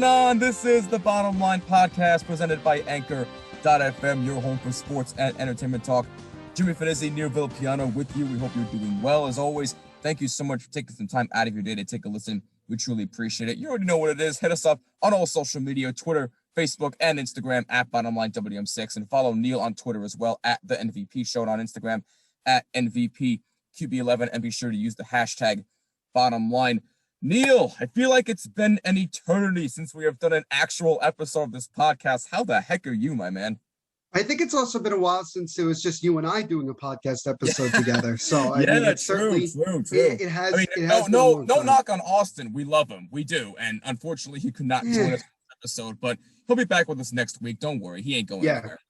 going on? This is the Bottom Line Podcast presented by Anchor.fm, your home for sports and entertainment talk. Jimmy Finizzi, Neil Villapiano with you. We hope you're doing well. As always, thank you so much for taking some time out of your day to take a listen. We truly appreciate it. You already know what it is. Hit us up on all social media, Twitter, Facebook, and Instagram at BottomLineWM6. And follow Neil on Twitter as well at The NVP Show, and on Instagram at NVPQB11. And be sure to use the hashtag BottomLine. Neil, I feel like it's been an eternity since we have done an actual episode of this podcast. How the heck are you, my man? I think it's also been a while since it was just you and I doing a podcast episode together. So I mean, that's true. It has. I mean, no knock on Austin. We love him. We do. And unfortunately, he could not join us for this episode, but he'll be back with us next week. Don't worry. He ain't going anywhere.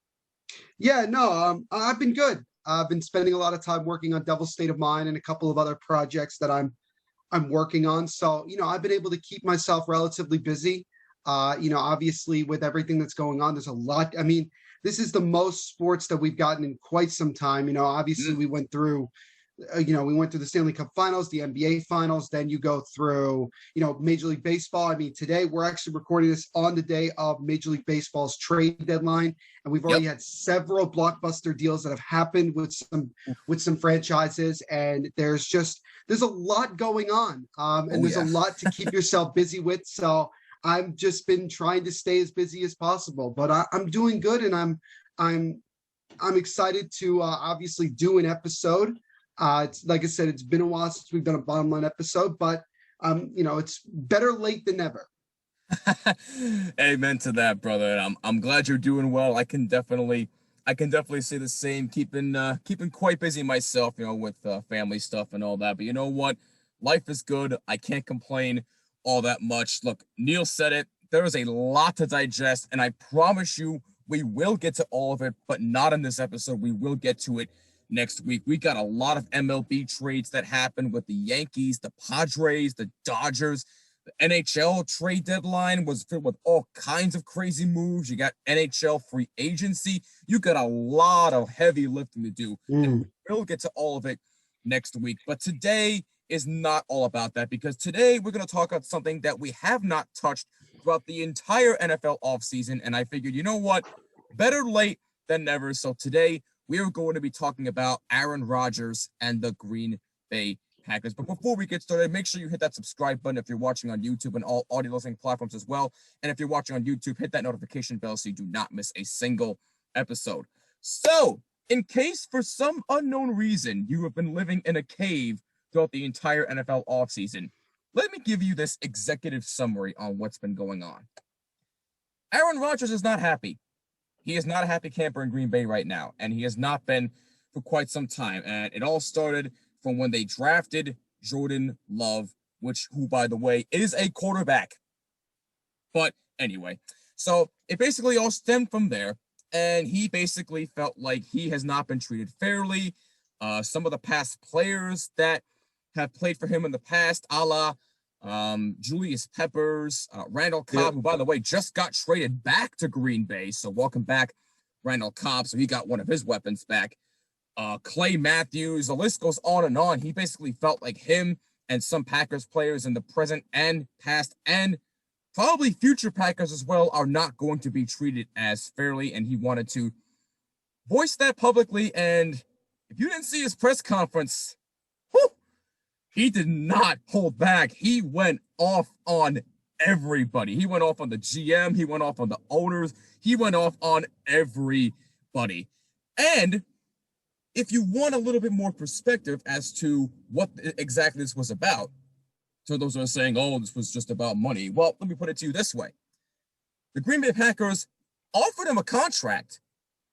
Yeah, no, I've been good. I've been spending a lot of time working on Devil's State of Mind and a couple of other projects that I'm working on. So, I've been able to keep myself relatively busy. Obviously with everything that's going on, there's a lot. I mean, this is the most sports that we've gotten in quite some time. Obviously we went through, the Stanley Cup Finals, the NBA Finals. Then you go through, Major League Baseball. I mean, today we're actually recording this on the day of Major League Baseball's trade deadline, and we've already had several blockbuster deals that have happened with some franchises. And there's a lot going on, and there's a lot to keep yourself busy with. So I've just been trying to stay as busy as possible, but I'm doing good, and I'm excited to obviously do an episode. It's like I said, it's been a while since we've done a Bottom Line episode, but it's better late than never. Amen to that, brother. And I'm glad you're doing well. I can definitely say the same. Keeping quite busy myself, with family stuff and all that. But you know what? Life is good. I can't complain all that much. Look, Neil said it. There is a lot to digest, and I promise you we will get to all of it, but not in this episode. We will get to it next week. We got a lot of MLB trades that happened with the Yankees, the Padres, the Dodgers. The NHL trade deadline was filled with all kinds of crazy moves. You got NHL free agency. You got a lot of heavy lifting to do. And we'll get to all of it next week. But today is not all about that, because today we're going to talk about something that we have not touched throughout the entire NFL offseason. And I figured, you know what? Better late than never. So today we are going to be talking about Aaron Rodgers and the Green Bay Packers. But before we get started, make sure you hit that subscribe button if you're watching on YouTube and all audio listening platforms as well. And if you're watching on YouTube, hit that notification bell so you do not miss a single episode. So, in case for some unknown reason you have been living in a cave throughout the entire NFL offseason, let me give you this executive summary on what's been going on. Aaron Rodgers is not happy. He is not a happy camper in Green Bay right now, and he has not been for quite some time. And it all started from when they drafted Jordan Love, who, by the way, is a quarterback. But anyway, so it basically all stemmed from there, and he basically felt like he has not been treated fairly. Some of the past players that have played for him in the past, a la Julius Peppers, Randall Cobb, who, by the way, just got traded back to Green Bay. So welcome back, Randall Cobb. So he got one of his weapons back. Clay Matthews, the list goes on and on. He basically felt like him and some Packers players in the present and past and probably future Packers as well are not going to be treated as fairly. And he wanted to voice that publicly. And if you didn't see his press conference, he did not hold back. He went off on everybody. He went off on the GM. He went off on the owners. He went off on everybody. And if you want a little bit more perspective as to what exactly this was about, so those are saying, this was just about money. Well, let me put it to you this way. The Green Bay Packers offered him a contract.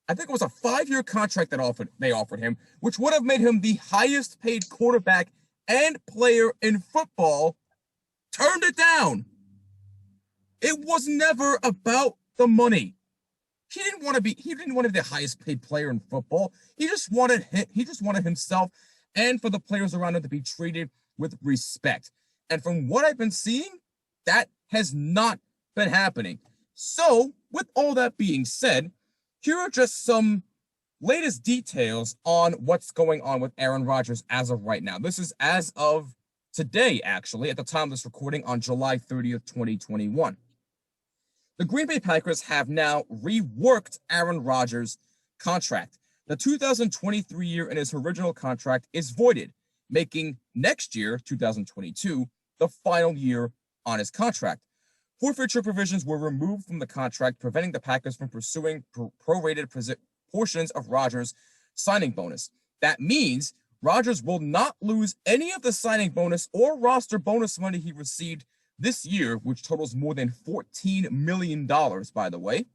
I think it was a 5-year contract that they offered him, which would have made him the highest paid quarterback and player in football. Turned it down. It was never about the money. He didn't want to be the highest paid player in football. He just wanted himself and for the players around him to be treated with respect. And from what I've been seeing, that has not been happening. So, with all that being said, here are just some latest details on what's going on with Aaron Rodgers as of right now. This is as of today, actually, at the time of this recording on July 30th, 2021. The Green Bay Packers have now reworked Aaron Rodgers' contract. The 2023 year in his original contract is voided, making next year, 2022, the final year on his contract. Forfeiture provisions were removed from the contract, preventing the Packers from pursuing prorated portions of Rodgers' signing bonus. That means Rodgers will not lose any of the signing bonus or roster bonus money he received this year, which totals more than $14 million, by the way.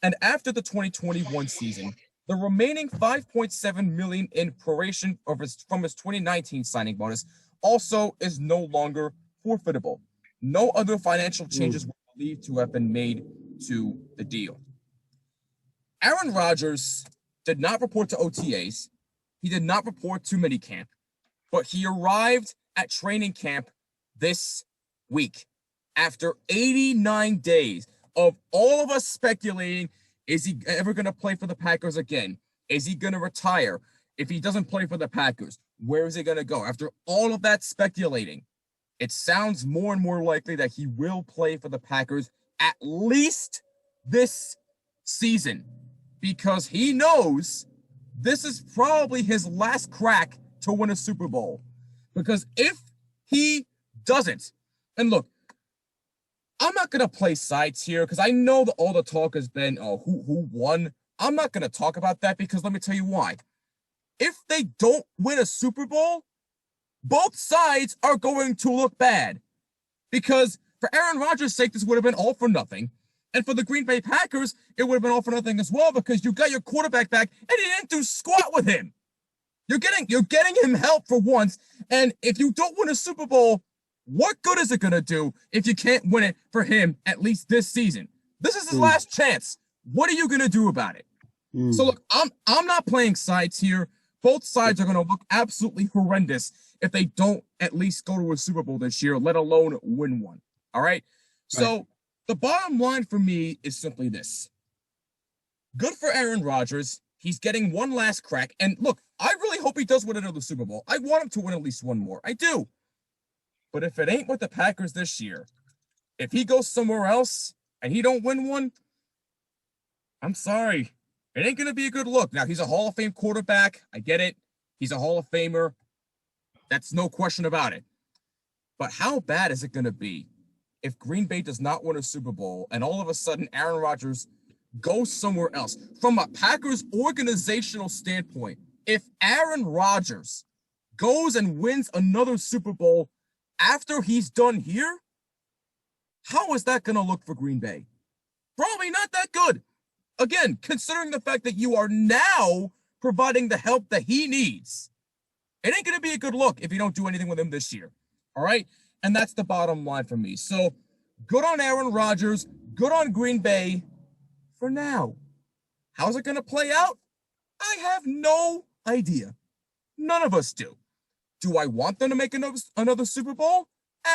And after the 2021 season, the remaining $5.7 million in proration from his 2019 signing bonus also is no longer forfeitable. No other financial changes were believed to have been made to the deal. Aaron Rodgers did not report to OTAs. He did not report to minicamp, but he arrived at training camp this week after 89 days of all of us speculating, is he ever going to play for the Packers again? Is he going to retire? If he doesn't play for the Packers, where is he going to go? After all of that speculating, it sounds more and more likely that he will play for the Packers at least this season, because he knows this is probably his last crack to win a Super Bowl. Because if he doesn't, and look, I'm not going to play sides here because I know that all the talk has been, oh, who won? I'm not going to talk about that because let me tell you why. If they don't win a Super Bowl, both sides are going to look bad. Because for Aaron Rodgers' sake, this would have been all for nothing. And for the Green Bay Packers, it would have been all for nothing as well because you got your quarterback back and you didn't do squat with him. You're getting him help for once. And if you don't win a Super Bowl, what good is it going to do if you can't win it for him at least this season? This is his last chance. What are you going to do about it? So look, I'm not playing sides here. Both sides are going to look absolutely horrendous if they don't at least go to a Super Bowl this year, let alone win one. All right? So the bottom line for me is simply this. Good for Aaron Rodgers. He's getting one last crack. And look, I really hope he does win another Super Bowl. I want him to win at least one more. I do. But if it ain't with the Packers this year, if he goes somewhere else and he don't win one, I'm sorry. It ain't going to be a good look. Now, he's a Hall of Fame quarterback. I get it. He's a Hall of Famer. That's no question about it. But how bad is it going to be if Green Bay does not win a Super Bowl and all of a sudden Aaron Rodgers goes somewhere else? From a Packers organizational standpoint, if Aaron Rodgers goes and wins another Super Bowl after he's done here, how is that going to look for Green Bay? Probably not that good. Again, considering the fact that you are now providing the help that he needs, it ain't going to be a good look if you don't do anything with him this year. All right? And that's the bottom line for me. So good on Aaron Rodgers. Good on Green Bay for now. How's it going to play out? I have no idea. None of us do. Do I want them to make another Super Bowl?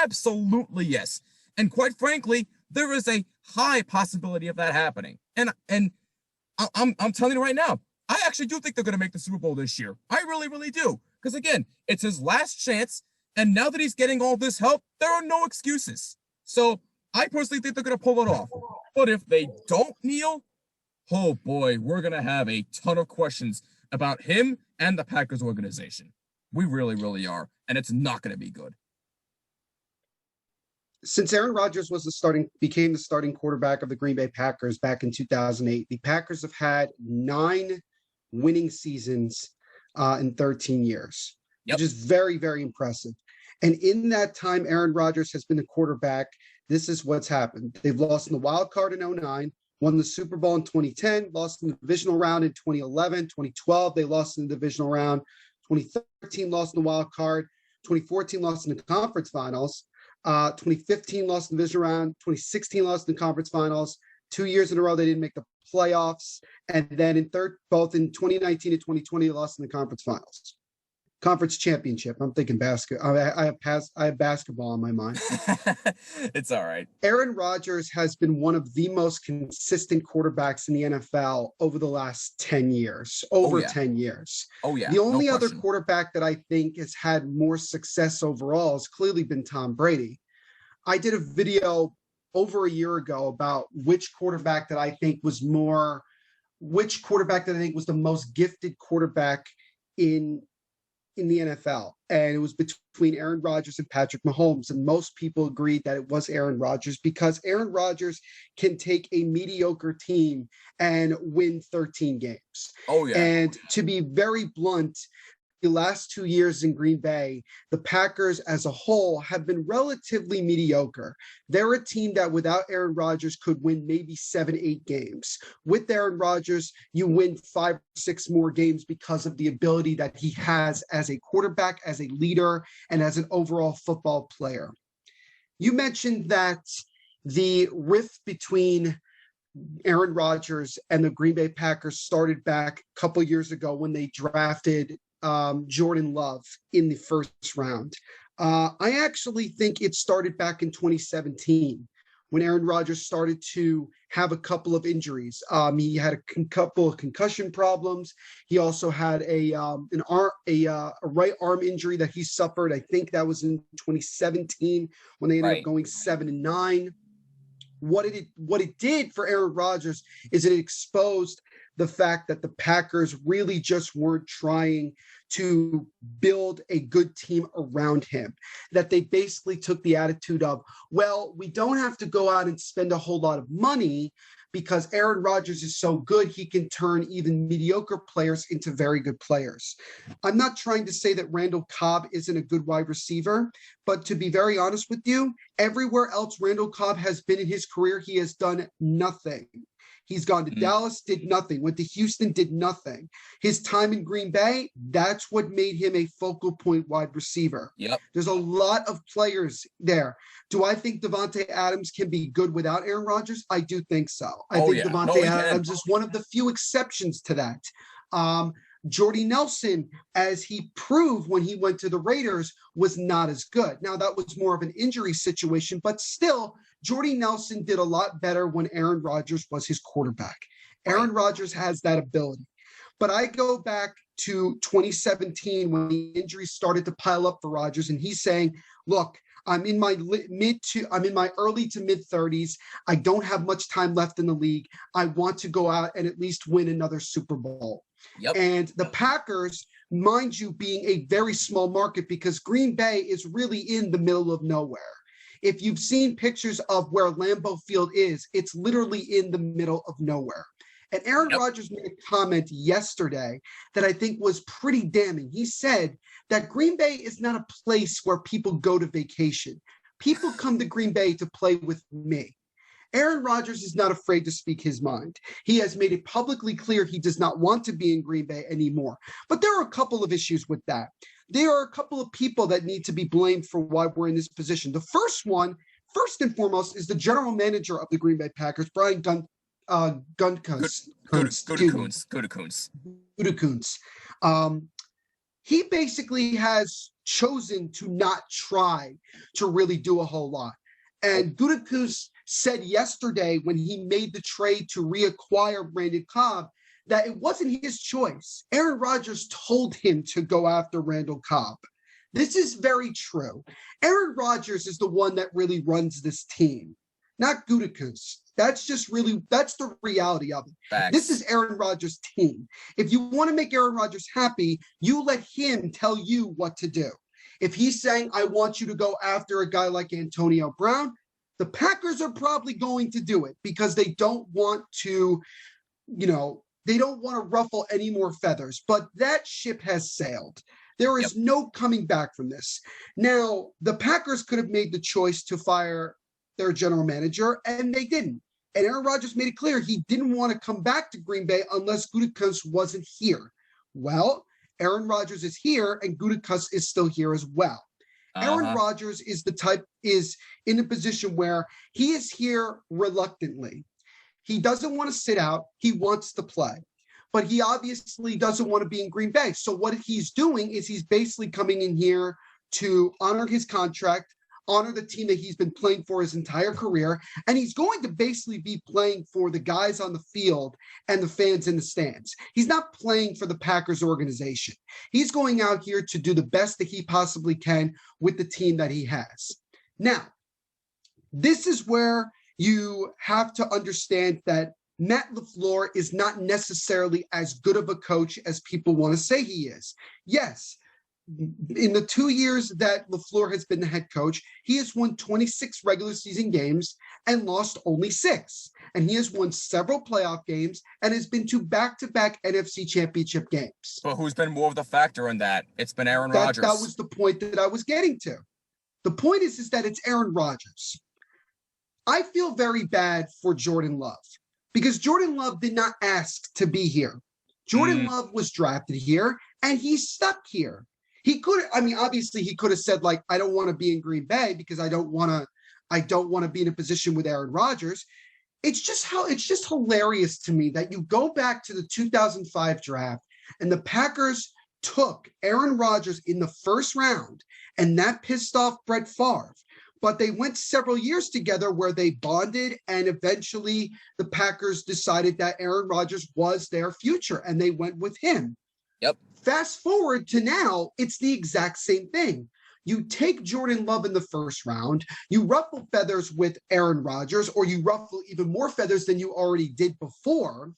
Absolutely yes. And quite frankly, there is a high possibility of that happening. And I'm telling you right now, I actually do think they're going to make the Super Bowl this year. I really, really do. Because again, it's his last chance. And now that he's getting all this help, there are no excuses. So I personally think they're going to pull it off. But if they don't, Neil, oh boy, we're going to have a ton of questions about him and the Packers organization. We really, really are. And it's not going to be good. Since Aaron Rodgers became the starting quarterback of the Green Bay Packers back in 2008, the Packers have had 9 winning seasons in 13 years, which is very, very impressive. And in that time, Aaron Rodgers has been the quarterback. This is what's happened. They've lost in the wild card in 2009, won the Super Bowl in 2010, lost in the divisional round in 2011, 2012, they lost in the divisional round, 2013 lost in the wild card, 2014 lost in the conference finals, 2015 lost in the division round, 2016 lost in the conference finals. 2 years in a row they didn't make the playoffs, and then both in 2019 and 2020 they lost in the conference championship. I'm thinking basketball. I have basketball on my mind. It's all right. Aaron Rodgers has been one of the most consistent quarterbacks in the NFL over the last 10 years. 10 years. Oh yeah. The only other quarterback that I think has had more success overall has clearly been Tom Brady. I did a video over a year ago about which quarterback that I think was the most gifted quarterback in the NFL. And it was between Aaron Rodgers and Patrick Mahomes. And most people agreed that it was Aaron Rodgers because Aaron Rodgers can take a mediocre team and win 13 games. Oh yeah. And to be very blunt, the last 2 years in Green Bay, the Packers as a whole have been relatively mediocre. They're a team that without Aaron Rodgers could win maybe 7-8 games. With Aaron Rodgers, you win 5 or 6 more games because of the ability that he has as a quarterback, as a leader, and as an overall football player. You mentioned that the rift between Aaron Rodgers and the Green Bay Packers started back a couple years ago when they drafted Jordan Love in the first round. I actually think it started back in 2017 when Aaron Rodgers started to have a couple of injuries. He had a couple of concussion problems. He also had a right arm injury that he suffered. I think that was in 2017 when they ended up going 7-9. What it did for Aaron Rodgers is it exposed the fact that the Packers really just weren't trying to build a good team around him, that they basically took the attitude of, well, we don't have to go out and spend a whole lot of money because Aaron Rodgers is so good, he can turn even mediocre players into very good players. I'm not trying to say that Randall Cobb isn't a good wide receiver, but to be very honest with you, everywhere else Randall Cobb has been in his career, he has done nothing. He's gone to Dallas, did nothing. Went to Houston, did nothing. His time in Green Bay, that's what made him a focal point wide receiver. Yep. There's a lot of players there. Do I think Davante Adams can be good without Aaron Rodgers? I do think so. I think Davante Adams is one of the few exceptions to that. Jordy Nelson, as he proved when he went to the Raiders, was not as good. Now, that was more of an injury situation, but still, Jordy Nelson did a lot better when Aaron Rodgers was his quarterback. Aaron Rodgers has that ability. But I go back to 2017 when the injuries started to pile up for Rodgers, and he's saying, look, I'm in my early to mid 30s. I don't have much time left in the league. I want to go out and at least win another Super Bowl. Yep. And the Packers, mind you, being a very small market because Green Bay is really in the middle of nowhere. If you've seen pictures of where Lambeau Field is, it's literally in the middle of nowhere. And Aaron Rodgers made a comment yesterday that I think was pretty damning. He said that Green Bay is not a place where people go to vacation. People come to Green Bay to play with me. Aaron Rodgers is not afraid to speak his mind. He has made it publicly clear he does not want to be in Green Bay anymore. But there are a couple of issues with that. There are a couple of people that need to be blamed for why we're in this position. The first one, first and foremost, is the general manager of the Green Bay Packers, Brian Gutekunst. He basically has chosen to not try to really do a whole lot. And Gutekunst said yesterday when he made the trade to reacquire Randall Cobb that it wasn't his choice. Aaron Rodgers told him to go after Randall Cobb. This is very true. Aaron Rodgers is the one that really runs this team, not Gutekunst. That's the reality of it. Facts. This is Aaron Rodgers' team. If you want to make Aaron Rodgers happy, you let him tell you what to do. If he's saying, I want you to go after a guy like Antonio Brown, the Packers are probably going to do it because they don't want to, they don't want to ruffle any more feathers. But that ship has sailed. There is no coming back from this. Now, the Packers could have made the choice to fire their general manager, and they didn't. And Aaron Rodgers made it clear he didn't want to come back to Green Bay unless Gutekunst wasn't here. Well, Aaron Rodgers is here, and Gutekunst is still here as well. Aaron Rodgers is in a position where he is here reluctantly. He doesn't want to sit out. He wants to play. But he obviously doesn't want to be in Green Bay. So what he's doing is he's basically coming in here to honor his contract, honor the team that he's been playing for his entire career, and he's going to basically be playing for the guys on the field and the fans in the stands. He's not playing for the Packers organization. He's going out here to do the best that he possibly can with the team that he has. Now, this is where You have to understand that Matt LaFleur is not necessarily as good of a coach as people want to say he is. Yes, in the 2 years that LaFleur has been the head coach, he has won 26 regular season games and lost only 6. And he has won several playoff games and has been to back-to-back NFC championship games. But who's been more of the factor in that? It's been Aaron Rodgers. That was the point that I was getting to. The point is that it's Aaron Rodgers. I feel very bad for Jordan Love because Jordan Love did not ask to be here. Jordan Love was drafted here and he's stuck here. He could, I mean, obviously he could have said, like, I don't want to be in Green Bay because I don't want to be in a position with Aaron Rodgers. It's just hilarious to me that you go back to the 2005 draft and the Packers took Aaron Rodgers in the first round, and that pissed off Brett Favre. But they went several years together where they bonded, and eventually the Packers decided that Aaron Rodgers was their future, and they went with him. Yep. Fast forward to now, it's the exact same thing. You take Jordan Love in the first round, you ruffle feathers with Aaron Rodgers, or you ruffle even more feathers than you already did before.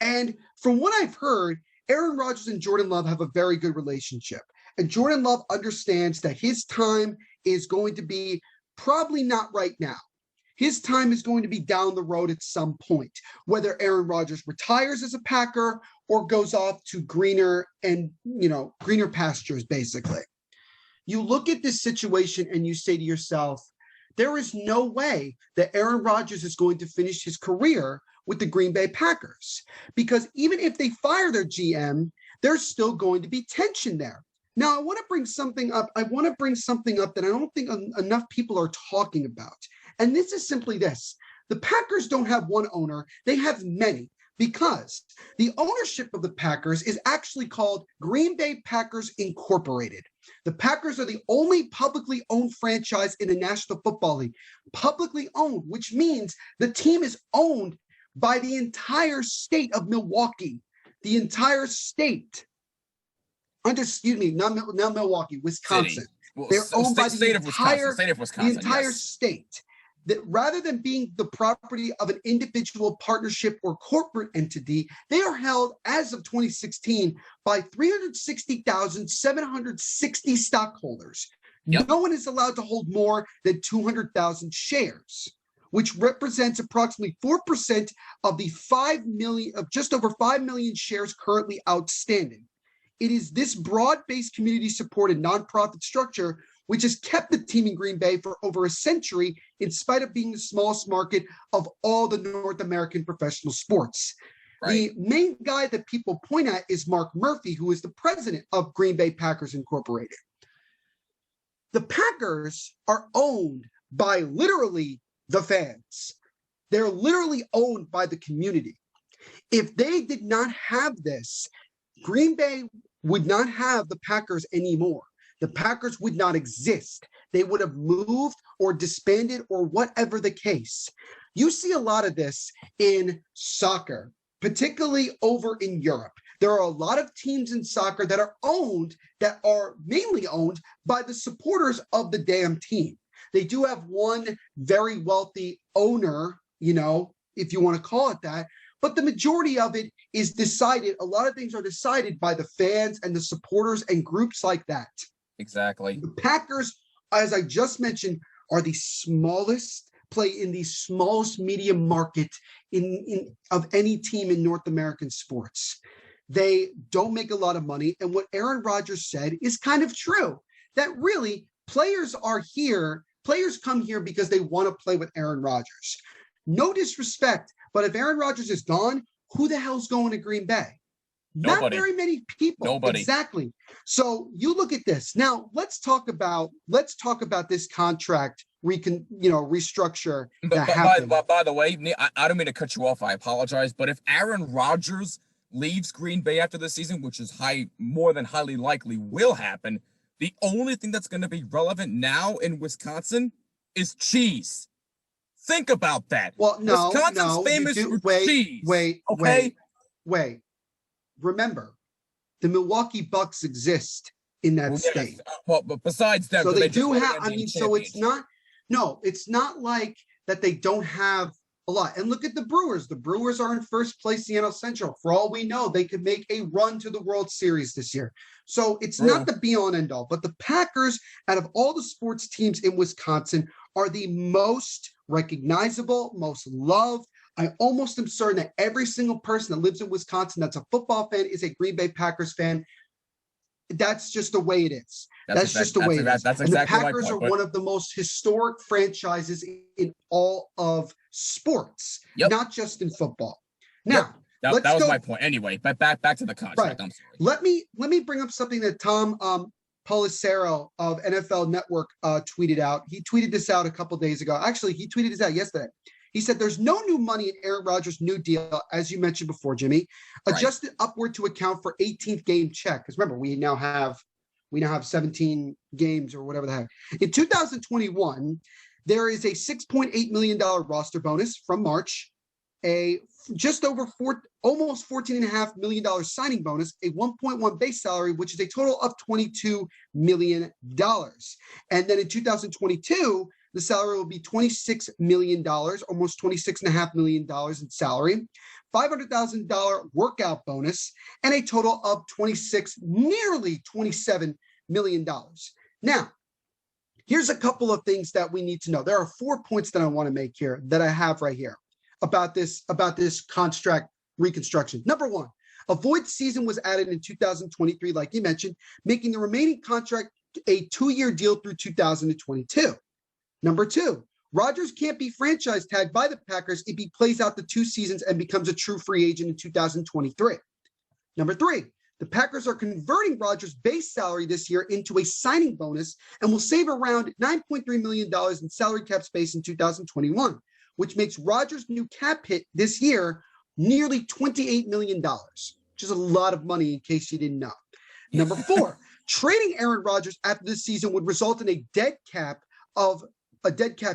And from what I've heard, Aaron Rodgers and Jordan Love have a very good relationship. And Jordan Love understands that his time is going to be probably not right now. His time is going to be down the road at some point, whether Aaron Rodgers retires as a Packer or goes off to greener pastures, basically. You look at this situation and you say to yourself, there is no way that Aaron Rodgers is going to finish his career with the Green Bay Packers, because even if they fire their GM, there's still going to be tension there. Now, I want to bring something up. I want to bring something up that I don't think enough people are talking about. And this is simply this. The Packers don't have one owner. They have many, because the ownership of the Packers is actually called Green Bay Packers Incorporated. The Packers are the only publicly owned franchise in the National Football League. Publicly owned, which means the team is owned by the entire state of Milwaukee. The entire state. Excuse me, not Milwaukee, Wisconsin. Well, they're owned by state of Wisconsin, the entire state. That rather than being the property of an individual partnership or corporate entity, they are held as of 2016 by 360,760 stockholders. Yep. No one is allowed to hold more than 200,000 shares, which represents approximately 4% of the just over 5 million shares currently outstanding. It is this broad-based community-supported nonprofit structure which has kept the team in Green Bay for over a century, in spite of being the smallest market of all the North American professional sports. Right. The main guy that people point at is Mark Murphy, who is the president of Green Bay Packers Incorporated. The Packers are owned by literally the fans. They're literally owned by the community. If they did not have this, Green Bay would not have the Packers anymore. The Packers would not exist. They would have moved or disbanded or whatever the case. You see a lot of this in soccer, particularly over in Europe. There are a lot of teams in soccer that are mainly owned by the supporters of the damn team. They do have one very wealthy owner, if you want to call it that, but the majority of it is decided. A lot of things are decided by the fans and the supporters and groups like that. Exactly. The Packers, as I just mentioned, are the smallest, play in the smallest medium market of any team in North American sports. They don't make a lot of money. And what Aaron Rodgers said is kind of true, that really players come here because they want to play with Aaron Rodgers. No disrespect, but if Aaron Rodgers is gone, who the hell's going to Green Bay? Nobody. Not very many people. Nobody. Exactly. So you look at this. Now let's talk about this contract restructure that happened. By the way, I don't mean to cut you off. I apologize. But if Aaron Rodgers leaves Green Bay after the season, which is more than highly likely will happen, the only thing that's going to be relevant now in Wisconsin is cheese. Think about that. Well, Wisconsin's famous for cheese. Wait. Remember, the Milwaukee Bucks exist in that state. Well, but besides that, so they do have. I mean, so it's not. No, it's not like that they don't have a lot. And look at the Brewers. The Brewers are in first place in the NL Central. For all we know, they could make a run to the World Series this year. So it's not the be-all and end-all. But the Packers, out of all the sports teams in Wisconsin, are the most recognizable, most loved. I almost am certain that every single person that lives in Wisconsin that's a football fan is a Green Bay Packers fan. That's just the way it is. That's just the way it is. That's and the exactly my Packers point, are one of the most historic franchises in all of sports, Yep. not just in football. Now, that was my point. Anyway, but back to the contract. Right. I'm sorry. Let me bring up something that Tom Pelissero of NFL Network tweeted out. He tweeted this out a couple days ago. Actually, he tweeted this out yesterday. He said, "There's no new money in Aaron Rodgers' new deal, as you mentioned before, Jimmy, adjusted upward to account for 18th game check." Because remember, we now have 17 games or whatever the heck. In 2021, there is a $6.8 million roster bonus from March, a just over almost $14.5 million signing bonus, a 1.1 base salary, which is a total of $22 million. And then in 2022, the salary will be $26 million, almost $26.5 million in salary, $500,000 workout bonus, and a total of nearly $27 million. Now, here's a couple of things that we need to know. There are 4 points that I want to make here that I have right here about this contract reconstruction. Number one, a void season was added in 2023, like you mentioned, making the remaining contract a 2-year deal through 2022. Number two, Rodgers can't be franchise tagged by the Packers if he plays out the 2 seasons and becomes a true free agent in 2023. Number three, the Packers are converting Rodgers' base salary this year into a signing bonus and will save around $9.3 million in salary cap space in 2021, which makes Rodgers' new cap hit this year nearly $28 million, which is a lot of money in case you didn't know. Number four, trading Aaron Rodgers after this season would result in a dead cap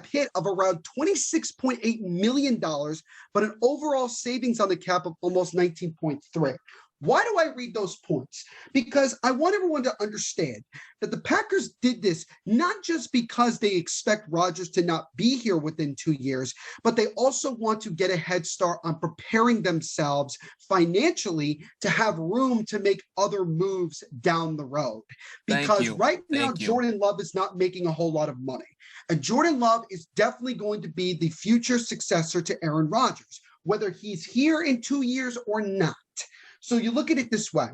hit of around $26.8 million, but an overall savings on the cap of almost 19.3. Why do I read those points? Because I want everyone to understand that the Packers did this not just because they expect Rodgers to not be here within 2 years, but they also want to get a head start on preparing themselves financially to have room to make other moves down the road. Because right now, Jordan Love is not making a whole lot of money. And Jordan Love is definitely going to be the future successor to Aaron Rodgers, whether he's here in 2 years or not. So you look at it this way.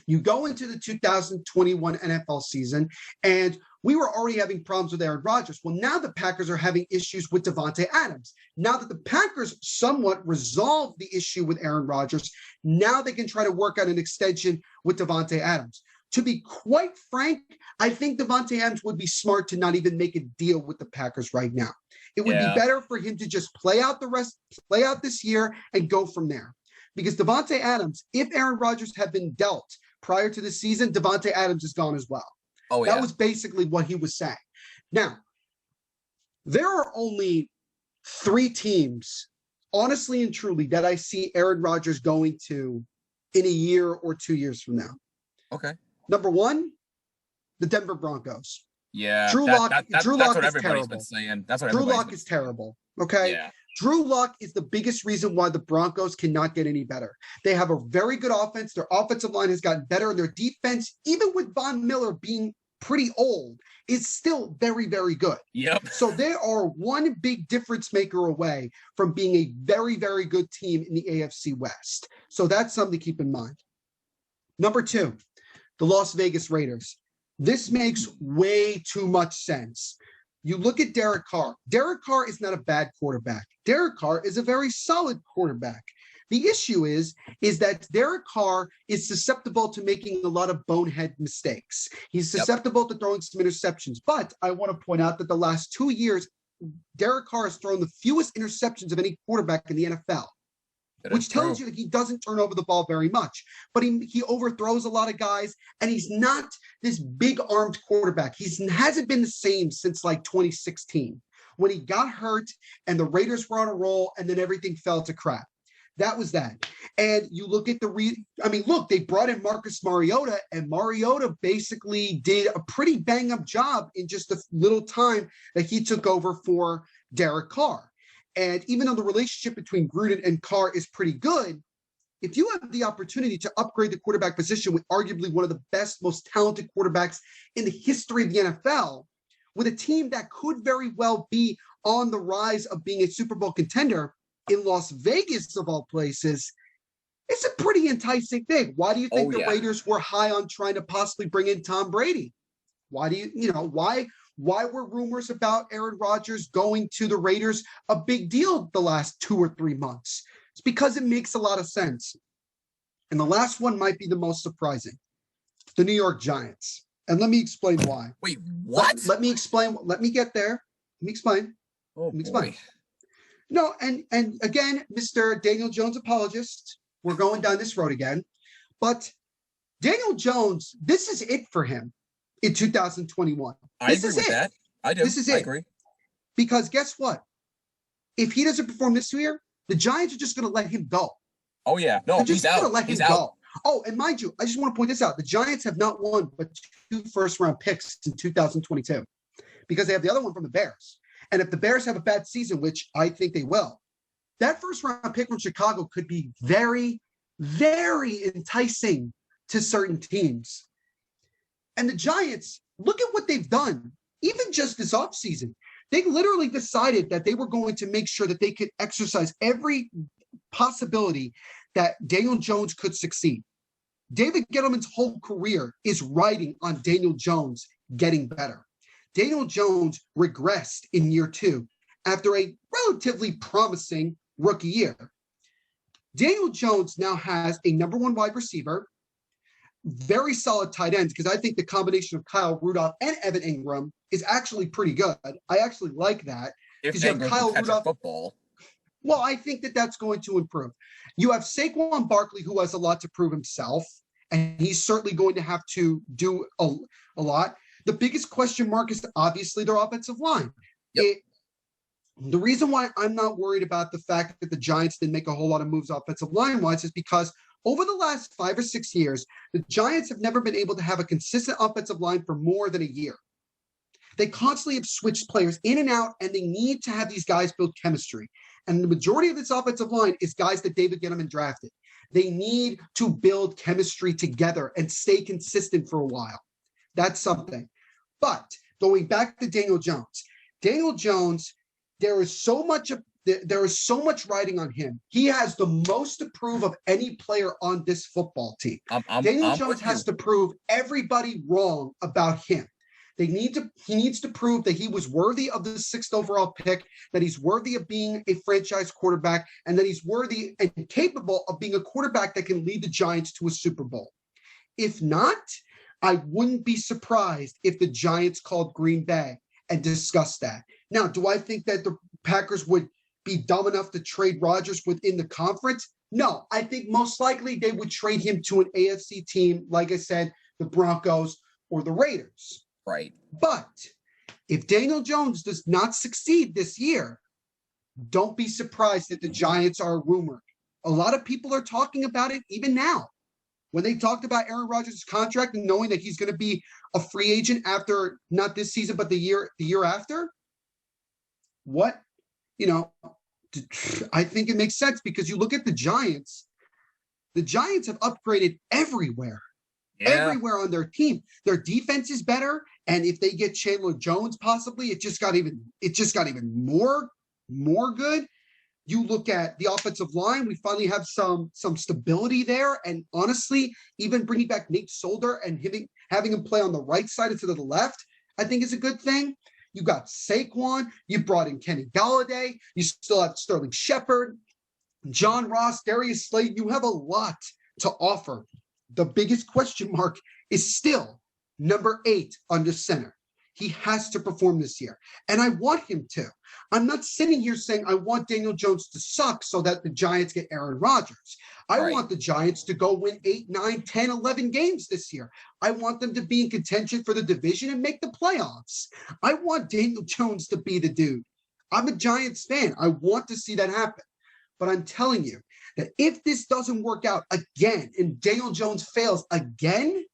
You go into the 2021 NFL season, and we were already having problems with Aaron Rodgers. Well, now the Packers are having issues with Davante Adams. Now that the Packers somewhat resolved the issue with Aaron Rodgers, now they can try to work out an extension with Davante Adams. To be quite frank, I think Davante Adams would be smart to not even make a deal with the Packers right now. It would be better for him to just play out this year and go from there. Because Davante Adams, if Aaron Rodgers had been dealt prior to the season, Davante Adams is gone as well. That was basically what he was saying. Now, there are only 3 teams, honestly and truly, that I see Aaron Rodgers going to in a year or 2 years from now. Okay. Number one, the Denver Broncos. Yeah. Drew Lock that's what everybody's been saying. Drew Lock is terrible. Okay. Yeah. Drew Lock is the biggest reason why the Broncos cannot get any better. They have a very good offense. Their offensive line has gotten better. Their defense, even with Von Miller being pretty old, is still very, very good. Yep. So they are one big difference maker away from being a very, very good team in the AFC West. So that's something to keep in mind. Number two, the Las Vegas Raiders. This makes way too much sense. You look at Derek Carr. Derek Carr is not a bad quarterback. Derek Carr is a very solid quarterback. The issue is that Derek Carr is susceptible to making a lot of bonehead mistakes. He's susceptible to throwing some interceptions. But I want to point out that the last 2 years, Derek Carr has thrown the fewest interceptions of any quarterback in the NFL. Which tells you that he doesn't turn over the ball very much, but he overthrows a lot of guys, and he's not this big-armed quarterback. He hasn't been the same since like 2016 when he got hurt and the Raiders were on a roll, and then everything fell to crap. That was that. And you look at they brought in Marcus Mariota, and Mariota basically did a pretty bang-up job in just a little time that he took over for Derek Carr. And even though the relationship between Gruden and Carr is pretty good, if you have the opportunity to upgrade the quarterback position with arguably one of the best, most talented quarterbacks in the history of the NFL, with a team that could very well be on the rise of being a Super Bowl contender in Las Vegas, of all places, it's a pretty enticing thing. Why do you think the Raiders were high on trying to possibly bring in Tom Brady? Why do why were rumors about Aaron Rodgers going to the Raiders a big deal the last 2 or 3 months? It's because it makes a lot of sense. And the last one might be the most surprising. The New York Giants. And let me explain why. Wait, what? Let me explain. Let me get there. Let me explain. Let me explain. No, and again, Mr. Daniel Jones apologist, we're going down this road again. But Daniel Jones, this is it for him in 2021. I agree with that. I do. This is it. I agree. Because guess what? If he doesn't perform this year, the Giants are just going to let him go. Oh, yeah. No, They're just he's out. Gonna let he's him out. Go. Oh, and mind you, I just want to point this out. The Giants have not won but 2 first-round picks in 2022 because they have the other one from the Bears. And if the Bears have a bad season, which I think they will, that first-round pick from Chicago could be very, very enticing to certain teams. And the Giants, look at what they've done, even just this offseason. They literally decided that they were going to make sure that they could exercise every possibility that Daniel Jones could succeed. David Gettleman's whole career is riding on Daniel Jones getting better. Daniel Jones regressed in year 2 after a relatively promising rookie year. Daniel Jones now has a number 1 wide receiver, very solid tight ends, because I think the combination of Kyle Rudolph and Evan Ingram is actually pretty good. I actually like that. If Ingram can catch a football. Well, I think that that's going to improve. You have Saquon Barkley, who has a lot to prove himself, and he's certainly going to have to do a lot. The biggest question mark is obviously their offensive line. Yep. The reason why I'm not worried about the fact that the Giants didn't make a whole lot of moves offensive line-wise is because over the last 5 or 6 years, the Giants have never been able to have a consistent offensive line for more than a year. They constantly have switched players in and out, and they need to have these guys build chemistry. And the majority of this offensive line is guys that David Gettleman drafted. They need to build chemistry together and stay consistent for a while. That's something. But going back to Daniel Jones, there is so much riding on him. He has the most to prove of any player on this football team. Daniel Jones has to prove everybody wrong about him. He needs to prove that he was worthy of the 6th overall pick, that he's worthy of being a franchise quarterback, and that he's worthy and capable of being a quarterback that can lead the Giants to a Super Bowl. If not, I wouldn't be surprised if the Giants called Green Bay and discussed that. Now, do I think that the Packers would be dumb enough to trade Rodgers within the conference? No, I think most likely they would trade him to an AFC team, like I said, the Broncos or the Raiders. Right. But if Daniel Jones does not succeed this year, don't be surprised that the Giants are rumored. A lot of people are talking about it even now. When they talked about Aaron Rodgers' contract and knowing that he's going to be a free agent after not this season, but the year after, I think it makes sense because you look at the Giants have upgraded everywhere. Yeah. Everywhere on their team. Their defense is better. And if they get Chandler Jones, possibly, it just got even more good. You look at the offensive line, we finally have some stability there. And honestly, even bringing back Nate Solder and having him play on the right side instead of the left, I think is a good thing. You got Saquon, you brought in Kenny Golladay, you still have Sterling Shepard, John Ross, Darius Slade. You have a lot to offer. The biggest question mark is still number 8 under center. He has to perform this year. And I want him to. I'm not sitting here saying I want Daniel Jones to suck so that the Giants get Aaron Rodgers. I want the Giants to go win 8, 9, 10, 11 games this year. I want them to be in contention for the division and make the playoffs. I want Daniel Jones to be the dude. I'm a Giants fan. I want to see that happen. But I'm telling you that if this doesn't work out again and Daniel Jones fails again,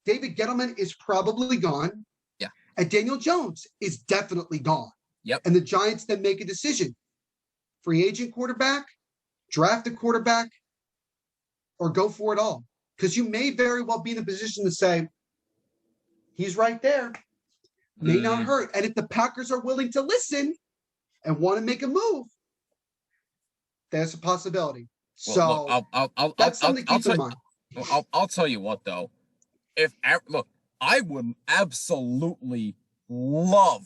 David Gettleman is probably gone. Yeah. And Daniel Jones is definitely gone. Yep. And the Giants then make a decision. Free agent quarterback, draft a quarterback, or go for it all. Because you may very well be in a position to say, he's right there, may not hurt. And if the Packers are willing to listen and want to make a move, there's a possibility. Well, So look, that's something to keep in mind. I'll tell you what, though. Look, I would absolutely love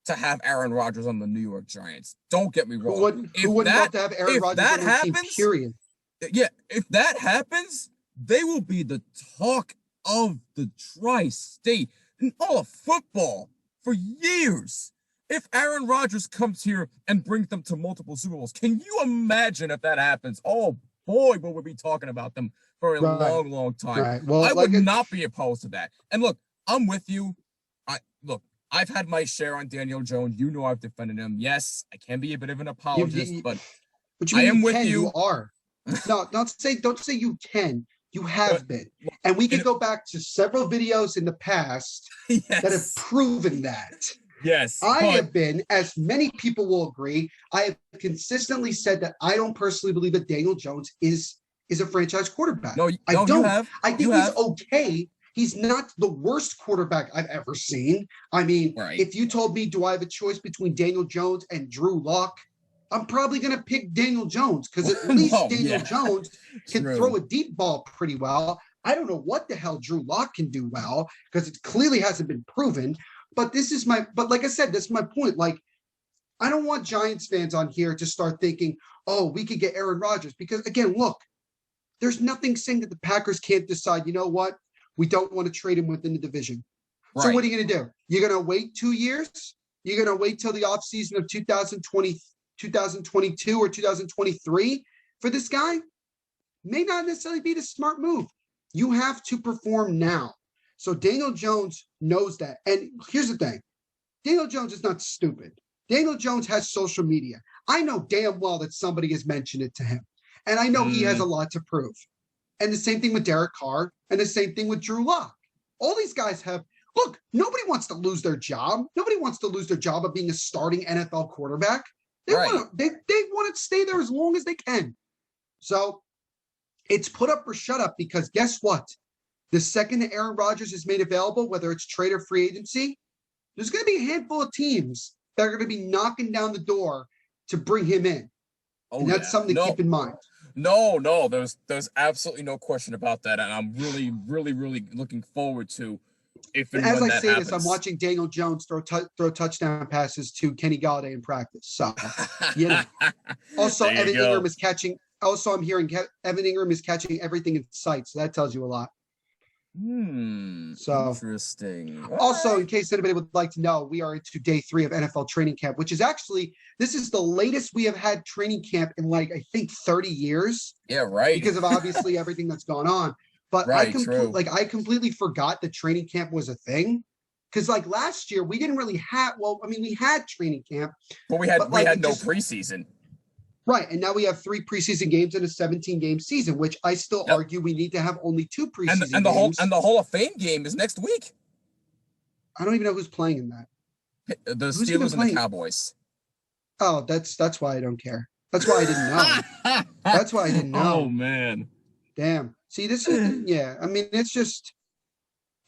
to have Aaron Rodgers on the New York Giants. Don't get me wrong. Who wouldn't love to have Aaron Rodgers on their team, period? Yeah, if that happens, they will be the talk of the tri-state and all of football for years. If Aaron Rodgers comes here and brings them to multiple Super Bowls, can you imagine if that happens? Oh boy, will we be talking about them for a long, long time. Right. Well, I would not be opposed to that. And look, I'm with you. I've had my share on Daniel Jones. You know I've defended him. Yes, I can be a bit of an apologist, but I am with you. You are. No, don't say you can. You have been. And we can go back to several videos in the past that have proven that. Yes. I have been, as many people will agree, I have consistently said that I don't personally believe that Daniel Jones is a franchise quarterback. I don't. You have. I think he's okay. He's not the worst quarterback I've ever seen. I mean, if you told me, do I have a choice between Daniel Jones and Drew Lock? I'm probably going to pick Daniel Jones because at least Daniel Jones can throw a deep ball pretty well. I don't know what the hell Drew Lock can do well because it clearly hasn't been proven. But like I said, this is my point. Like, I don't want Giants fans on here to start thinking, oh, we could get Aaron Rodgers. Because again, look, there's nothing saying that the Packers can't decide, you know what? We don't want to trade him within the division. So what are you going to do? You're going to wait 2 years? You're going to wait till the offseason of 2022 or 2023 for this guy? May not necessarily be the smart move. You have to perform now. So Daniel Jones knows that. And here's the thing. Daniel Jones is not stupid. Daniel Jones has social media. I know damn well that somebody has mentioned it to him. And I know he has a lot to prove. And the same thing with Derek Carr, and the same thing with Drew Lock. All these guys have, look, nobody wants to lose their job. Nobody wants to lose their job of being a starting NFL quarterback. They want to stay there as long as they can. So it's put up or shut up because guess what? The second that Aaron Rodgers is made available, whether it's trade or free agency, there's going to be a handful of teams that are going to be knocking down the door to bring him in. And that's something to keep in mind. No, there's absolutely no question about that, and I'm really, really, really looking forward to if and as when I that say happens. this, I'm watching Daniel Jones throw touchdown passes to Kenny Galladay in practice. So, you know. Also, Evan Ingram is catching. Also, I'm hearing Evan Ingram is catching everything in sight, so that tells you a lot. So interesting. Also, in case anybody would like to know, we are into day 3 of NFL training camp, which is actually, this is the latest we have had training camp in I think 30 years. Yeah, right. Because of obviously everything that's gone on. But I completely forgot that training camp was a thing. Because last year we didn't really have, we had training camp. But we had no preseason. Right. And now we have 3 preseason games in a 17-game season, which I still argue we need to have only 2 preseason games. And the Hall of Fame game is next week. I don't even know who's playing in that. The Steelers and the Cowboys. Oh, that's why I don't care. That's why I didn't know. That's why I didn't know. Oh, man. Damn. See, this is, it's just,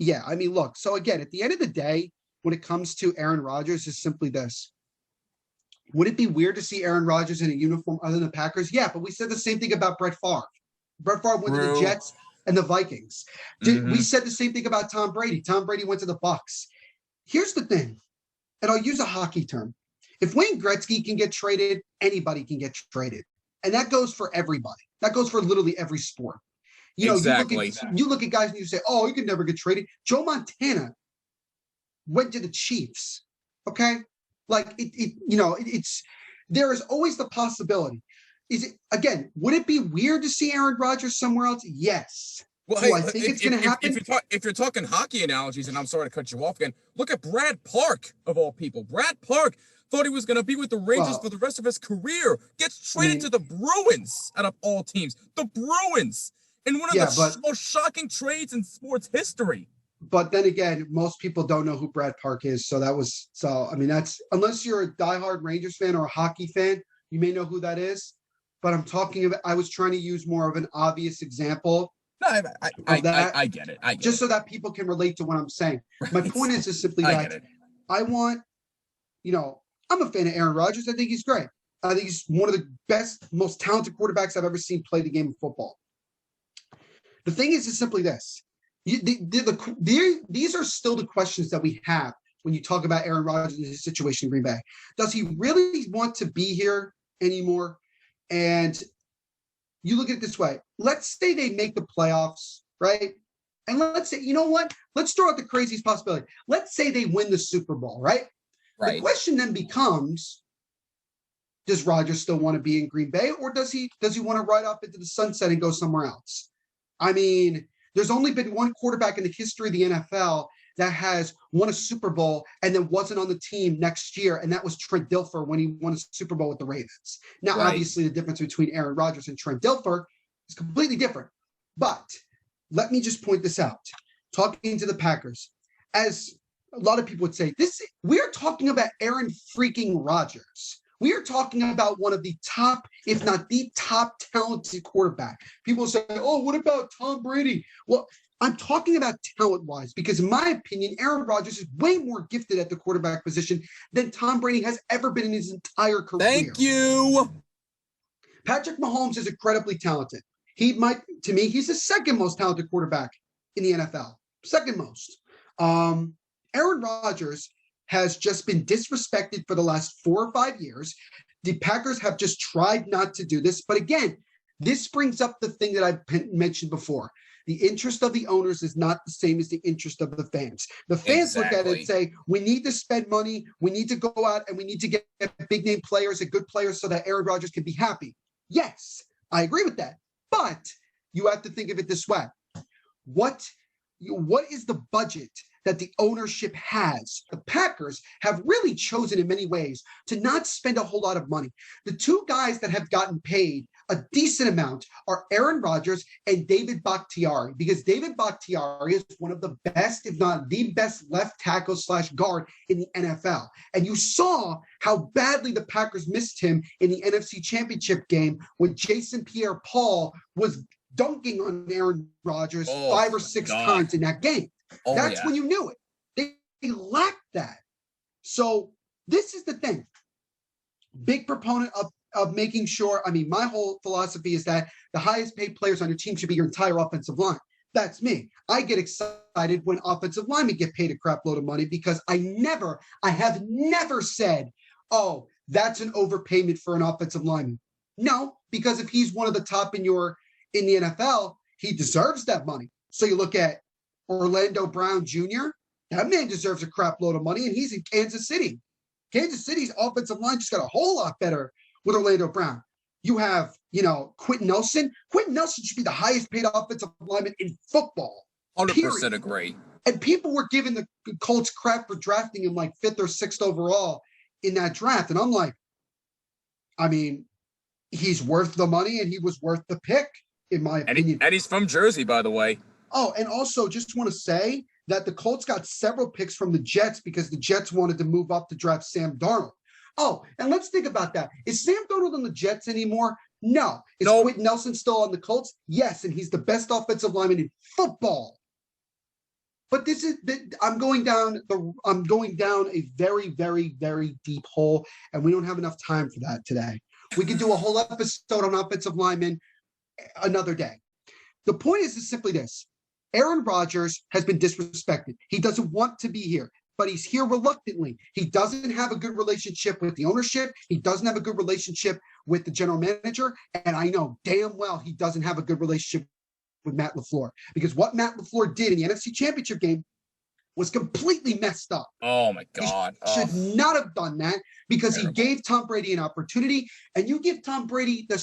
look. So again, at the end of the day, when it comes to Aaron Rodgers, is simply this. Would it be weird to see Aaron Rodgers in a uniform other than the Packers? Yeah, but we said the same thing about Brett Favre. Brett Favre went to the Jets and the Vikings. We said the same thing about Tom Brady. Tom Brady went to the Bucs. Here's the thing, and I'll use a hockey term. If Wayne Gretzky can get traded, anybody can get traded. And that goes for everybody. That goes for literally every sport. You look at guys and you say, oh, you can never get traded. Joe Montana went to the Chiefs. Okay? There is always the possibility. Would it be weird to see Aaron Rodgers somewhere else? Yes. Well, I think it's going to happen. If you're talking hockey analogies, and I'm sorry to cut you off again, look at Brad Park, of all people. Brad Park thought he was going to be with the Rangers for the rest of his career. Gets traded to the Bruins out of all teams. The Bruins. In one of the most shocking trades in sports history. but then again, most people don't know who Brad Park is. I mean, that's, unless you're a diehard Rangers fan or a hockey fan, you may know who that is. But I was trying to use more of an obvious example No, of that, I get it. I get just it. so that people can relate to what I'm saying. My Right. point is simply I that get it. I want, I'm a fan of Aaron Rodgers. I think he's great. I think he's one of the best, most talented quarterbacks I've ever seen play the game of football. The thing is simply this. These are still the questions that we have when you talk about Aaron Rodgers and his situation in Green Bay. Does he really want to be here anymore? And you look at it this way. Let's say they make the playoffs, right? And let's say, you know what? Let's throw out the craziest possibility. Let's say they win the Super Bowl, right? Right. The question then becomes, does Rodgers still want to be in Green Bay, or does he want to ride off into the sunset and go somewhere else? I mean, there's only been one quarterback in the history of the NFL that has won a Super Bowl and then wasn't on the team next year, and that was Trent Dilfer when he won a Super Bowl with the Ravens. Now, Right. obviously, the difference between Aaron Rodgers and Trent Dilfer is completely different. But let me just point this out. Talking to the Packers, as a lot of people would say, we're talking about Aaron freaking Rodgers. We are talking about one of the top, if not the top talented quarterback. People say, oh, what about Tom Brady? Well, I'm talking about talent-wise because, in my opinion, Aaron Rodgers is way more gifted at the quarterback position than Tom Brady has ever been in his entire career. Thank you. Patrick Mahomes is incredibly talented. To me, he's the second most talented quarterback in the NFL. Second most. Aaron Rodgers has just been disrespected for the last 4 or 5 years. The Packers have just tried not to do this. But again, this brings up the thing that I've mentioned before. The interest of the owners is not the same as the interest of the fans. The fans look at it and say, we need to spend money, we need to go out, and we need to get big name players and good players so that Aaron Rodgers can be happy. Yes, I agree with that. But you have to think of it this way. What is the budget that the ownership has? The Packers have really chosen in many ways to not spend a whole lot of money. The two guys that have gotten paid a decent amount are Aaron Rodgers and David Bakhtiari, because David Bakhtiari is one of the best, if not the best, left tackle / guard in the NFL. And you saw how badly the Packers missed him in the NFC Championship game when Jason Pierre-Paul was dunking on Aaron Rodgers 5 or 6 times in that game. That's when you knew it. They lacked that. So this is the thing. Big proponent of making sure, my whole philosophy is that the highest paid players on your team should be your entire offensive line. That's me. I get excited when offensive linemen get paid a crap load of money because I have never said, oh, that's an overpayment for an offensive lineman. No, because if he's one of the top in the NFL, he deserves that money. So you look at Orlando Brown Jr., that man deserves a crap load of money, and he's in Kansas City. Kansas City's offensive line just got a whole lot better with Orlando Brown. You have, Quentin Nelson. Quentin Nelson should be the highest paid offensive lineman in football. 100% agree. And people were giving the Colts crap for drafting him like 5th or 6th overall in that draft. And I'm like, he's worth the money and he was worth the pick, in my opinion. And he's from Jersey, by the way. Oh, and also just want to say that the Colts got several picks from the Jets because the Jets wanted to move up to draft Sam Darnold. Oh, and let's think about that. Is Sam Darnold on the Jets anymore? No. Is Quentin Nelson still on the Colts? Yes, and he's the best offensive lineman in football. But I'm going down a very, very, very deep hole, and we don't have enough time for that today. We could do a whole episode on offensive linemen another day. The point is simply this. Aaron Rodgers has been disrespected. He doesn't want to be here, but he's here reluctantly. He doesn't have a good relationship with the ownership. He doesn't have a good relationship with the general manager. And I know damn well he doesn't have a good relationship with Matt LaFleur, because what Matt LaFleur did in the NFC Championship game was completely messed up. Oh, my God. He should not have done that, because he gave Tom Brady an opportunity, and you give Tom Brady a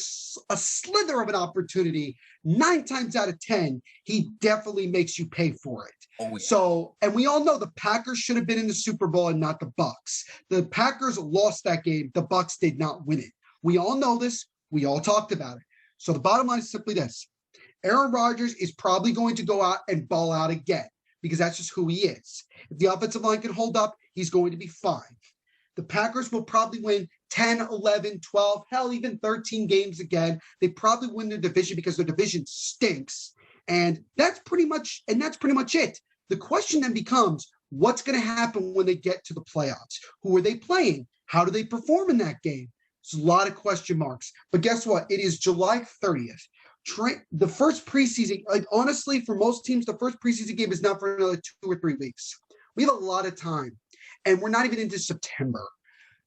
slither of an opportunity, 9 times out of 10, he definitely makes you pay for it. Oh, yeah. So, and we all know the Packers should have been in the Super Bowl and not the Bucs. The Packers lost that game. The Bucs did not win it. We all know this. We all talked about it. So the bottom line is simply this. Aaron Rodgers is probably going to go out and ball out again. because that's just who he is. If the offensive line can hold up, he's going to be fine. The Packers will probably win 10, 11, 12, hell, even 13 games again. They probably win their division because their division stinks. And that's pretty much it. The question then becomes, what's going to happen when they get to the playoffs? Who are they playing? How do they perform in that game? There's a lot of question marks. But guess what? It is July 30th. The first preseason, like honestly, for most teams, the first preseason game is not for another 2 or 3 weeks. We have a lot of time, and we're not even into September.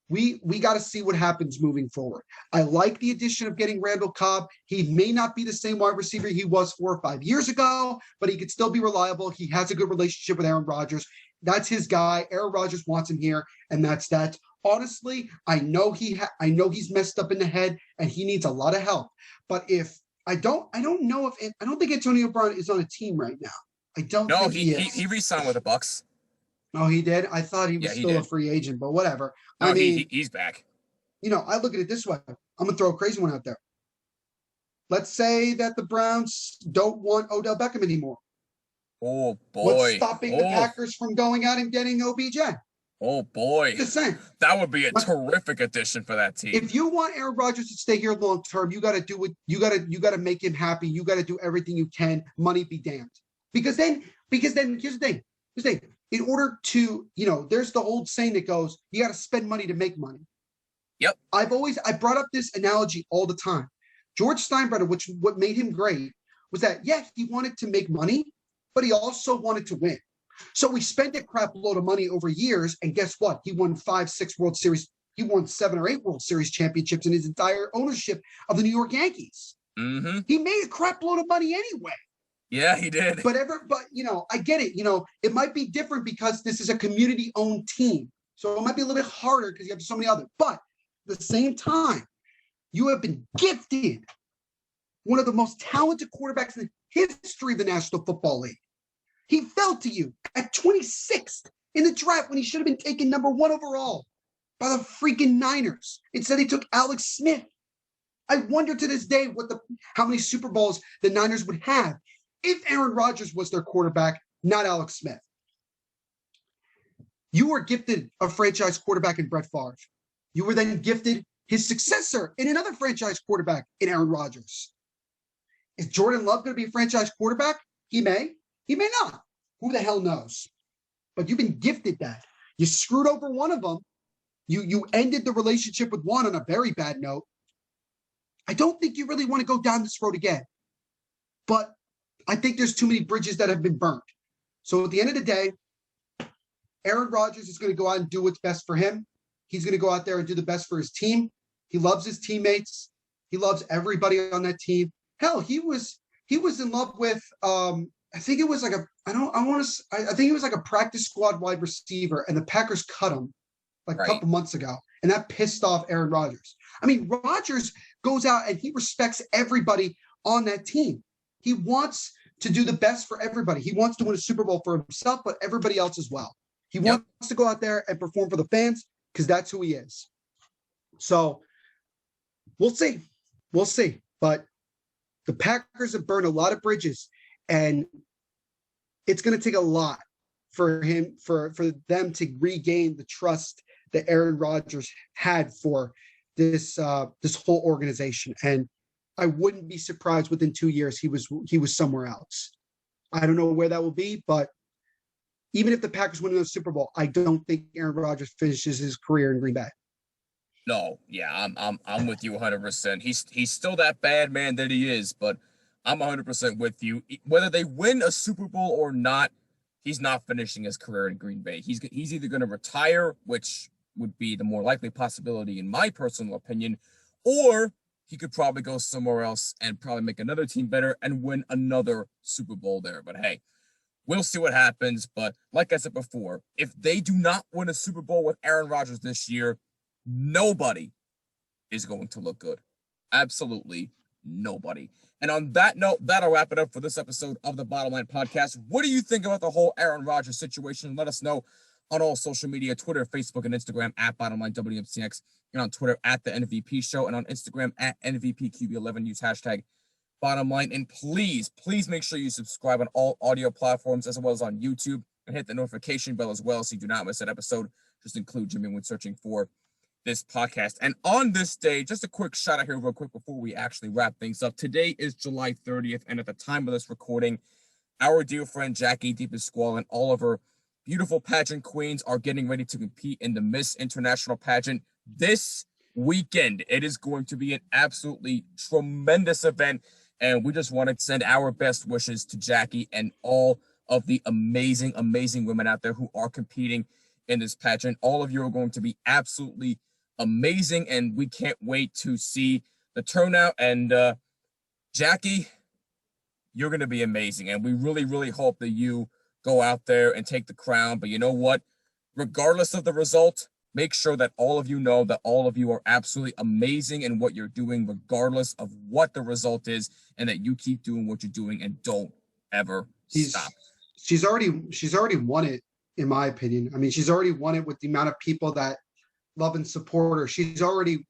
We got to see what happens moving forward. I like the addition of getting Randall Cobb. He may not be the same wide receiver he was 4 or 5 years ago, but he could still be reliable. He has a good relationship with Aaron Rodgers. That's his guy. Aaron Rodgers wants him here, and that's that. Honestly, I know he's messed up in the head, and he needs a lot of help. But if I don't think Antonio Brown is on a team right now. I don't think he is. He re-signed with the Bucks. Oh, he did? I thought he was still a free agent, but whatever. No, I mean, he's back. I look at it this way. I'm going to throw a crazy one out there. Let's say that the Browns don't want Odell Beckham anymore. Oh, boy. What's stopping the Packers from going out and getting OBJ? Oh, boy. Just saying. That would be a terrific addition for that team. If you want Aaron Rodgers to stay here long term, you got to do what you got to make him happy. You got to do everything you can. Money be damned. Because then here's the thing. In order to, there's the old saying that goes, you got to spend money to make money. Yep. I brought up this analogy all the time. George Steinbrenner, what made him great was that, he wanted to make money, but he also wanted to win. So we spent a crap load of money over years, and guess what? He won 5, 6 World Series. He won 7 or 8 World Series championships in his entire ownership of the New York Yankees. Mm-hmm. He made a crap load of money anyway. Yeah, he did. But I get it. It might be different because this is a community-owned team. So it might be a little bit harder because you have so many others. But at the same time, you have been gifted one of the most talented quarterbacks in the history of the National Football League. He fell to you at 26th in the draft when he should have been taken number 1 overall by the freaking Niners. Instead, he took Alex Smith. I wonder to this day how many Super Bowls the Niners would have if Aaron Rodgers was their quarterback, not Alex Smith. You were gifted a franchise quarterback in Brett Favre. You were then gifted his successor in another franchise quarterback in Aaron Rodgers. Is Jordan Love going to be a franchise quarterback? He may. He may not. Who the hell knows? But you've been gifted that. You screwed over one of them. You ended the relationship with one on a very bad note. I don't think you really want to go down this road again. But I think there's too many bridges that have been burnt. So at the end of the day, Aaron Rodgers is going to go out and do what's best for him. He's going to go out there and do the best for his team. He loves his teammates. He loves everybody on that team. Hell, he was in love with I think it was like I think he was like a practice squad wide receiver, and the Packers cut him a couple months ago, and that pissed off Aaron Rodgers. I mean, Rodgers goes out and he respects everybody on that team. He wants to do the best for everybody. He wants to win a Super Bowl for himself, but everybody else as well. He wants to go out there and perform for the fans because that's who he is. So we'll see. But the Packers have burned a lot of bridges, and it's going to take a lot for them to regain the trust that Aaron Rodgers had for this whole organization. And I wouldn't be surprised within 2 years he was somewhere else. I don't know where that will be, but even if the Packers win the Super Bowl, I don't think Aaron Rodgers finishes his career in Green Bay. No, yeah, I'm with you 100%. He's still that bad man that he is, but I'm 100% with you. Whether they win a Super Bowl or not, he's not finishing his career in Green Bay. He's either going to retire, which would be the more likely possibility in my personal opinion, or he could probably go somewhere else and probably make another team better and win another Super Bowl there. But hey, we'll see what happens. But like I said before, if they do not win a Super Bowl with Aaron Rodgers this year, nobody is going to look good. Absolutely nobody. And on that note, that'll wrap it up for this episode of the Bottom Line Podcast. What do you think about the whole Aaron Rodgers situation? Let us know on all social media, Twitter, Facebook, and Instagram at Bottomline WMCX, and on Twitter at The NVP Show, and on Instagram at NVPQB11. Use hashtag Bottom Line. And please make sure you subscribe on all audio platforms as well as on YouTube, and hit the notification bell as well so you do not miss an episode. Just include Jimmy when searching for this podcast. And on this day, just a quick shout out here real quick before we actually wrap things up. Today is July 30th, and at the time of this recording, our dear friend Jackie DePasquale and all of her beautiful pageant queens are getting ready to compete in the Miss International pageant this weekend. It is going to be an absolutely tremendous event, and we just want to send our best wishes to Jackie and all of the amazing women out there who are competing in this pageant. All of you are going to be absolutely amazing, and we can't wait to see the turnout. And Jackie, you're going to be amazing, and we really hope that you go out there and take the crown. But you know what? Regardless of the result, make sure that all of you know that all of you are absolutely amazing in what you're doing, regardless of what the result is, and that you keep doing what you're doing and don't ever stop. She's already won it, in my opinion. I mean, she's already won it with the amount of people that love and support her. She's already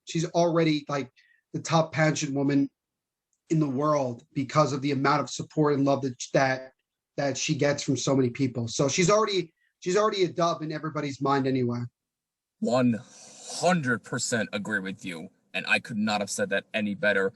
like the top pageant woman in the world because of the amount of support and love that she gets from so many people. So she's already a dub in everybody's mind anyway. 100% agree with you, and I could not have said that any better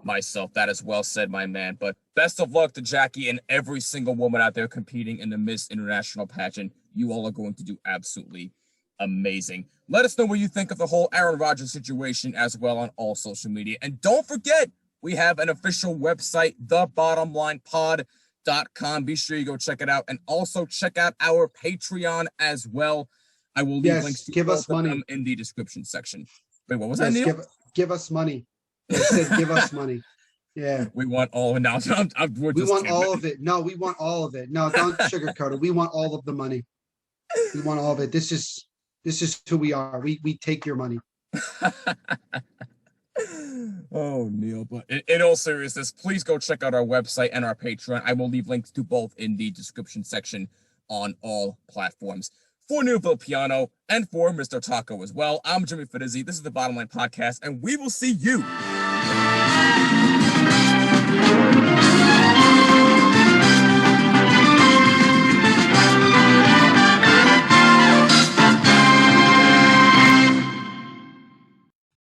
myself. That is well said, my man. But best of luck to Jackie and every single woman out there competing in the Miss International pageant. You all are going to do absolutely amazing. Let us know what you think of the whole Aaron Rodgers situation as well on all social media. And don't forget, we have an official website, thebottomlinepod.com. Be sure you go check it out, and also check out our Patreon as well. I will leave links to give us money in the description section. Wait, what was that, Neil? Give us money. They said give us money. Yeah. We want all of it now. We want all of it. No, we want all of it. No, don't sugarcoat it. We want all of the money. We want all of it. This is who we are. We take your money. Oh, Neil. But in all seriousness, please go check out our website and our Patreon. I will leave links to both in the description section on all platforms. For Neil Piano and for Mr. Taco as well, I'm Jimmy Fedizzi. This is the Bottom Line Podcast, and we will see you